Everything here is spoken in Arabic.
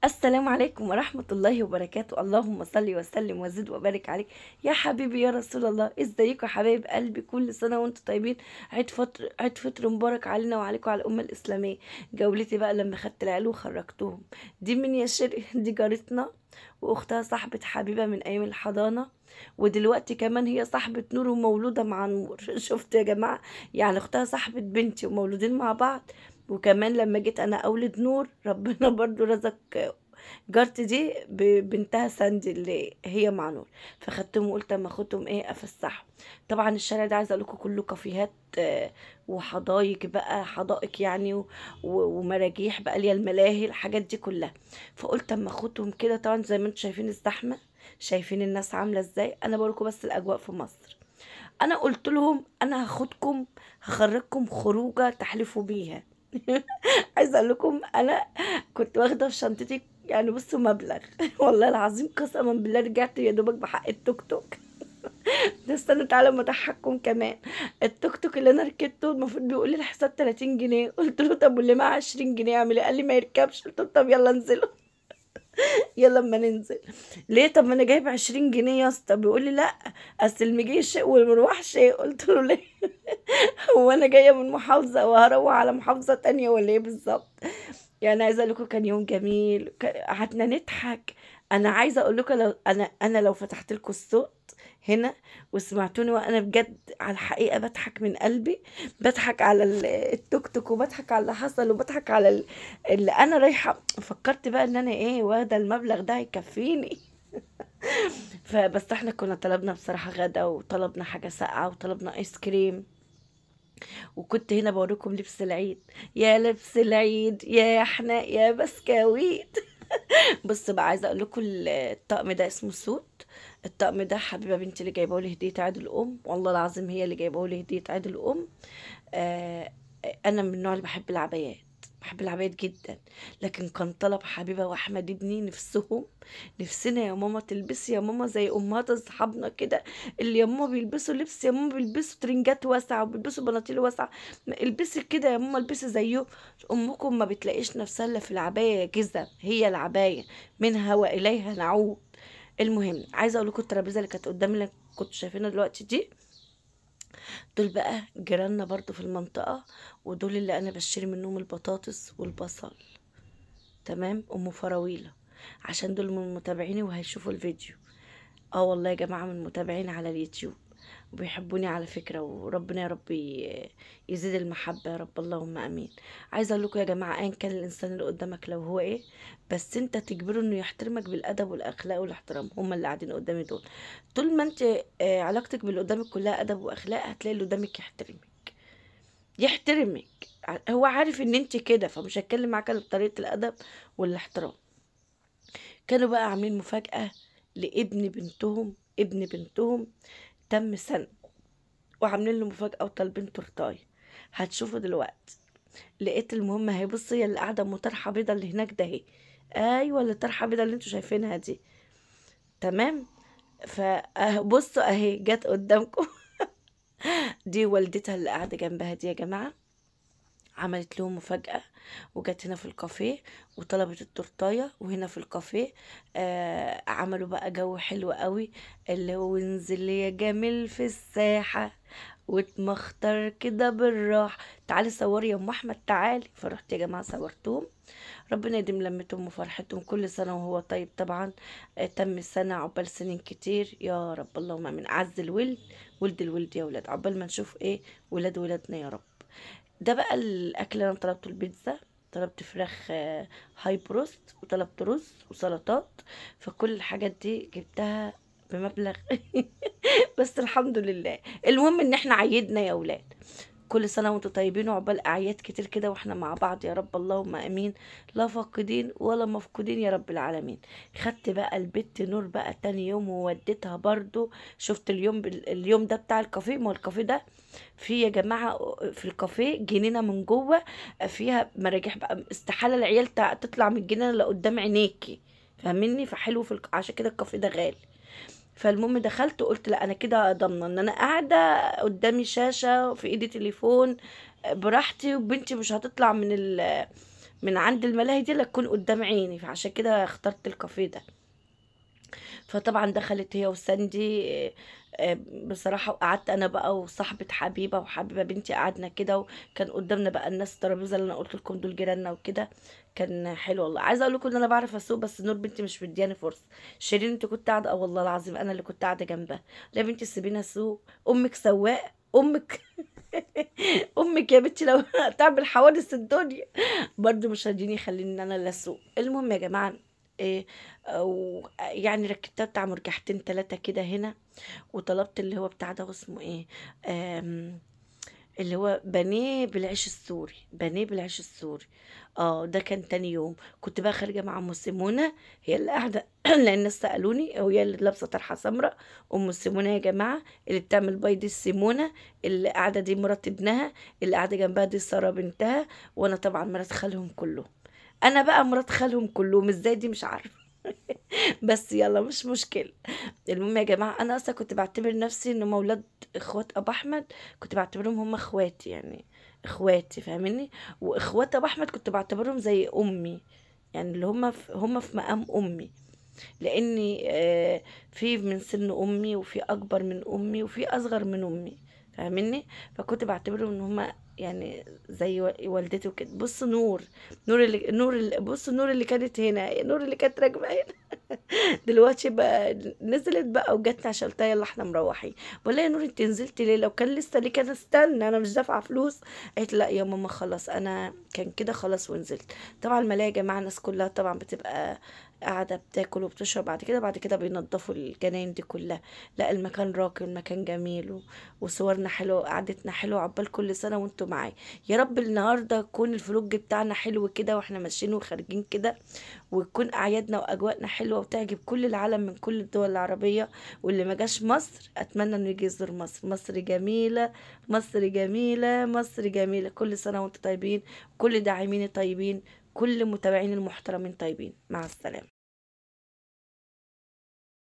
السلام عليكم ورحمة الله وبركاته. اللهم صل وسلم وزد وبارك عليك يا حبيبي يا رسول الله. ازيكم يا حبايب قلبي؟ كل سنة وانتم طيبين. عيد فطر مبارك علينا وعليكم وعلى الأمة الإسلامية. جولتي بقى لما خدت العيال وخرجتهم. دي من يا شرق دي جارتنا واختها صاحبة حبيبة من أيام الحضانة، ودلوقتي كمان هي صاحبة نور ومولودة مع نور. شفتوا يا جماعة؟ يعني اختها صاحبة بنتي ومولودين مع بعض. وكمان لما جيت انا اولد نور ربنا برضو رزق جارتي دي ببنتها ساندي اللي هي مع نور. فخدتهم وقلت اما اخدهم ايه افسحهم. طبعا الشارع ده عايزه اقول لكم كله كافيهات، وحدايق بقى، حدائق يعني ومراجيح بقى ليا، الملاهي، الحاجات دي كلها. فقلت اما اخدهم كده. طبعا زي ما انتم شايفين الزحمه، شايفين الناس عامله ازاي. انا بقولكم بس الاجواء في مصر. انا قلت لهم انا هاخدكم، هخرجكم خروجه تحلفوا بيها. عايزه اقول لكم انا كنت واخده في شنطتي يعني بصوا مبلغ. والله العظيم قسما بالله رجعت يا دوبك بحق التوك توك. ده استنوا تعالوا ما اضحككم كمان. التوك توك اللي انا ركبته المفروض بيقول لي الحساب 30 جنيه. قلت له طب واللي معاه 20 جنيه يعمل ايه؟ قال لي ما يركبش. قلت له طب يلا انزلوا. يلا اما ننزل. ليه؟ طب ما انا جايب 20 جنيه يا اسطى. بيقول لي لا، اصل المجي شيء والمروح شيء. قلت له ليه؟ هو انا جايه من محافظه وهروح على محافظه تانية ولا ايه بالظبط؟ يعني عايزه اقول لكم كان يوم جميل، قعدنا نضحك. انا عايزه اقول لكم لو انا لو فتحت لكم الصوت هنا وسمعتوني وانا بجد على الحقيقه بضحك من قلبي. بضحك على التوك توك، وبضحك على اللي حصل، وبضحك على اللي انا رايحه. فكرت بقى ان انا ايه واخده المبلغ ده هيكفيني. فبس احنا كنا طلبنا بصراحه غدا، وطلبنا حاجه ساقعه، وطلبنا ايس كريم. وكنت هنا بوريكم لبس العيد. يا لبس العيد يا احنا يا بسكويت. بص بقى، عايزه اقول لكم الطقم ده اسمه سوت. الطقم ده حبيبه بنتي اللي جايبه لي هديه عيد الام، والله العظيم هي اللي جايبه لي هديه عيد الام. آه انا من النوع اللي بحب العبايات، بحب العبايات جدا. لكن كان طلب حبيبه واحمد ابني نفسهم، نفسنا يا ماما تلبسي يا ماما زي امهات اصحابنا كده، اللي يا ماما بيلبسوا لبس، يا ماما بيلبسوا ترنجات واسعه وبيلبسوا بناطيل واسعه. البسي كده يا ماما، البسي زيه. امكم ما بتلاقيش نفسها الا في العبايه يا جزم، هي العبايه منها واليها نعود. المهم عايزه اقول لكم الترابيزه اللي كانت قدامي اللي كنتوا شايفينها دلوقتي دي، دول بقى جيراننا برضو في المنطقه. ودول اللي انا بشتري منهم البطاطس والبصل. تمام، ام فراويله، عشان دول من متابعيني وهيشوفوا الفيديو. اه والله يا جماعه من متابعيني على اليوتيوب، وبيحبوني على فكره. وربنا يا رب يزيد المحبه يا رب، اللهم امين. عايزه اقول لكم يا جماعه، ايا كان الانسان اللي قدامك لو هو ايه، بس انت تجبره انه يحترمك بالادب والاخلاق والاحترام. هما اللي قاعدين قدامي دول، طول ما انت علاقتك باللي قدامك كلها ادب واخلاق، هتلاقي اللي قدامك يحترمك. هو عارف ان انت كده، فمش هتكلم معاك الا بطريقه الادب والاحترام. كانوا بقى عاملين مفاجأة لابن بنتهم. ابن بنتهم تم سنة، وعاملين له مفاجأة وطالبين تورتاية. هتشوفوا دلوقتي. لقيت المهم اهي، بصي هي اللي قاعدة ام طرحة بيضة اللي هناك ده اهي. ايوه اللي طرحة بيضة اللي انتوا شايفينها دي. تمام. فبصوا اهي جت قدامكم. دي والدتها اللي قاعدة جنبها دي يا جماعة. عملت لهم مفاجأة، وجت هنا في الكافيه وطلبت التورتاية. وهنا في الكافيه عملوا بقى جو حلو قوي، اللي هو انزل يا جميل في الساحة واتمختر كده بالراحة، تعالي صوري يا ام احمد تعالي. فرحت يا جماعة صورتهم. ربنا يديم لمتهم وفرحتهم كل سنة وهو طيب طبعا. تم السنة، عقبال سنين كتير يا رب، اللهم امين. عز الولد ولد الولد يا ولاد، عقبال ما نشوف ايه ولاد ولادنا يا رب. ده بقى الاكل اللي انا طلبته. البيتزا، طلبت فراخ هاي بروست، وطلبت رز وسلطات. فكل الحاجات دي جبتها بمبلغ. بس الحمد لله. المهم ان احنا عيدنا يا ولاد. كل سنة وانتم طيبين، وعقبال أعياد كتير كده واحنا مع بعض يا رب، اللهم امين. لا فاقدين ولا مفقودين يا رب العالمين. خدت بقى البت نور بقى تاني يوم ووديتها برضو. شفت اليوم ده بتاع الكافيه. ما هو الكافيه ده فيه يا جماعة، في الكافيه جنينة من جوه فيها مراجيح بقى. استحالة العيال تطلع من الجنينة اللي قدام عينيكي، فاهميني؟ فحلو عشان كده الكافيه ده غالي. فالمهم دخلت وقلت لا انا كده ضامنه ان انا قاعده قدامي شاشه، في ايدي تليفون براحتي، وبنتي مش هتطلع من عند الملاهي دي لا تكون قدام عيني، فعشان كده اخترت الكافيه ده. فطبعا دخلت هي وساندي، بصراحة، وقعدت انا بقى وصاحبة حبيبة وحبيبة بنتي، قعدنا كده، وكان قدامنا بقى الناس الترابيزة اللي انا قلت لكم دول جيراننا وكده. كان حلو والله. عايزه اقول لكم ان انا بعرف اسوق، بس نور بنتي مش مدياني فرصة. شيرين انت كنت قاعدة، والله العظيم انا اللي كنت قاعدة جنبها. لا يا بنتي سيبيني اسوق، امك سواق، امك. امك يا بنتي لو تعمل حوادث الدنيا برضو مش راضيين يخليني ان انا اللي اسوق. المهم يا جماعه، إيه، أو يعني ركبتها بتاع مرجحتين تلاتة كده هنا، وطلبت اللي هو بتاع ده اسمه ايه، آم، اللي هو بانيه بالعيش السوري، بانيه بالعيش السوري. اه ده كان تاني يوم. كنت بقى خارجه مع ام سيمونه، هي اللي قاعده لان الناس سالوني، وهي اللي لابسه طرحه سمراء. ام سيمونه يا جماعه اللي بتعمل باي دي السيمونه، اللي قاعده دي مرات ابنها، اللي قاعده جنبها دي ساره بنتها، وانا طبعا مرات خالهم كلهم. انا بقى مرات خالهم كلهم ازاي دي مش عارفه. بس يلا مش مشكله. المهم يا جماعه، انا اصلا كنت بعتبر نفسي ان هم اولاد اخوات ابو احمد، كنت بعتبرهم هم اخواتي يعني، اخواتي فاهميني. واخوات ابو احمد كنت بعتبرهم زي امي، يعني اللي هم في مقام امي، لاني في من سن امي، وفي اكبر من امي، وفي اصغر من امي، فاهمني. فكنت بعتبرهم ان هما يعني زي والدتي وكده. بص نور، بص نور اللي كانت هنا، نور اللي كانت راكبه هنا. دلوقتي بقى نزلت بقى وجت، عشان قلت لها يلا احنا مروحين. بقول لها يا نور انت نزلتي ليه؟ لو كان لسه ليه كان استنى، انا مش دافعه فلوس. قالت لا يا ماما خلاص، انا كان كده خلاص ونزلت. طبعا الملاهي يا جماعه الناس كلها طبعا بتبقى قاعده بتاكل وبتشرب، بعد كده بينضفوا الجناين دي كلها. لا المكان راقي، المكان جميل، وصورنا حلوه وقعدتنا حلوه. عقبال كل سنه وانتم معايا. يا رب النهارده يكون الفلوج بتاعنا حلو كده واحنا ماشيين وخارجين كده، وتكون اعيادنا واجواءنا حلوه وتعجب كل العالم من كل الدول العربيه. واللي ما جاش مصر اتمنى انه يجي يزور مصر. مصر جميله، مصر جميله، مصر جميله. كل سنه وانتم طيبين، كل داعمين طيبين، كل متابعين المحترمين طيبين. مع السلامه.